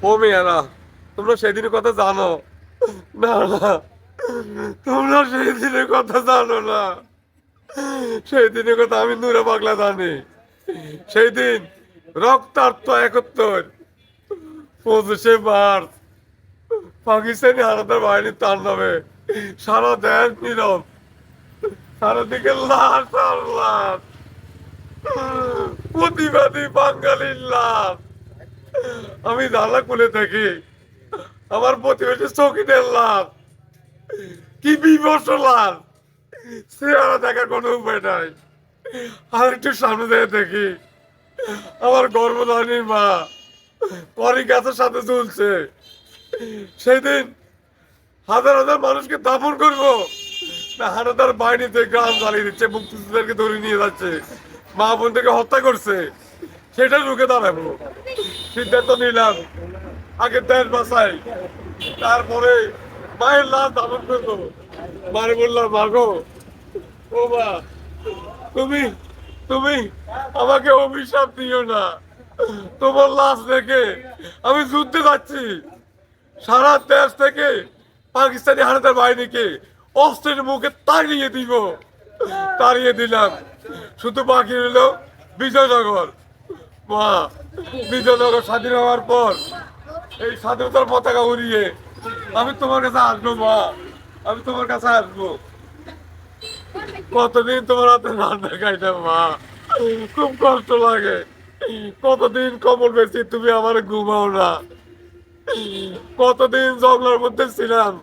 ও মেয়েরা, তোমরা সেদিনের কথা জানো? না না, তোমরা সেই দিনের কথা জানো না। সেই দিনের কথা আমি নূরে পাগলা জানি। সেই দিন রক্তাক্ত 71 25শে মার্চ পাকিস্তানি হানাদার বাহিনীর তাণ্ডবে সারা দেশ নীরব, চারদিকে লাশ আর লাশ, প্রতিবাদী বাঙালির লাশ। আমি জানলা খুলে থাকি, আমার প্রতিবেশী চকিদের লাশ, কি বিভৎস লাশ, চেহারা দেখার কোনো উপায় নাই। আর একটু সামনে থেকে দেখি আমার গর্ভধারণীর মা করি গাছের সাথে ঝুলছে। সেদিন হাজার হাজার মানুষকে দাফন করবো, না হানাদার বাহিনীতে গ্রাম জ্বালিয়ে দিচ্ছে, মুক্তিযোদ্ধাদেরকে ধরে নিয়ে যাচ্ছে, মা বোনদেরকে হত্যা করছে, সেটা রুখে দাঁড়াবো। সিদ্ধান্ত নিলাম আগে দেশ বাঁচাই, তারপরে মায়ের লাশ দাফন করবো। মারে বললাম, মাগো, ও মা, তুমি তুমি আমাকে অভিশাপ দিও না। তোমার লাশ দেখে আমি যুদ্ধে যাচ্ছি, সারা দেশ থেকে পাকিস্তানি হানাদার বাহিনীকে অস্ত্রের মুখে তাড়িয়ে দিব। তাড়িয়ে দিলাম, শুধু বাকি রইল বিজয়নগর। মা, বিজয়নগর স্বাধীন হওয়ার পর এই স্বাধীনতার পতাকা উড়িয়ে আমি তোমার কাছে আসবো। মা, আমি তোমার কাছে আসবো। কতদিন তোমার হাতে রান্না খাইতাম মা, খুব কষ্ট লাগে। কতদিন কম্বল বেশি তুমি আমার ঘুমাও না। কতদিন জঙ্গলের মধ্যে ছিলাম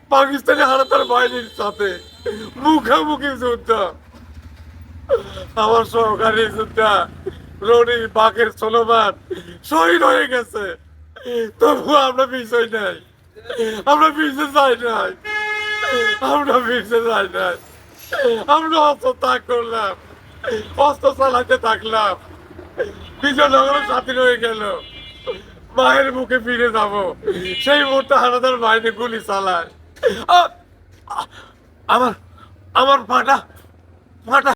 পাকিস্তানি হানাদার বাহিনীর সাথে মুখামুখি যুদ্ধ। আমার সহকারী যোদ্ধা রনি বাঘের সোলমান শহীদ হয়ে গেছে, তবু আমরা বিষয় নাই, আমরা পিছে যাই নাই, আমরা পিছে যাই নাই। আমরা অস্ত্র ত্যাগ করলাম, অস্ত্র চালাতে থাকলাম, বিজয়নগর স্বাধীন হয়ে গেল। মায়ের মুখে ফিরে যাব, সেই মুহূর্তে হানাদার বাহিনী গুলি চালায়। আ- আ- আমার আমার ফাটা ফাটা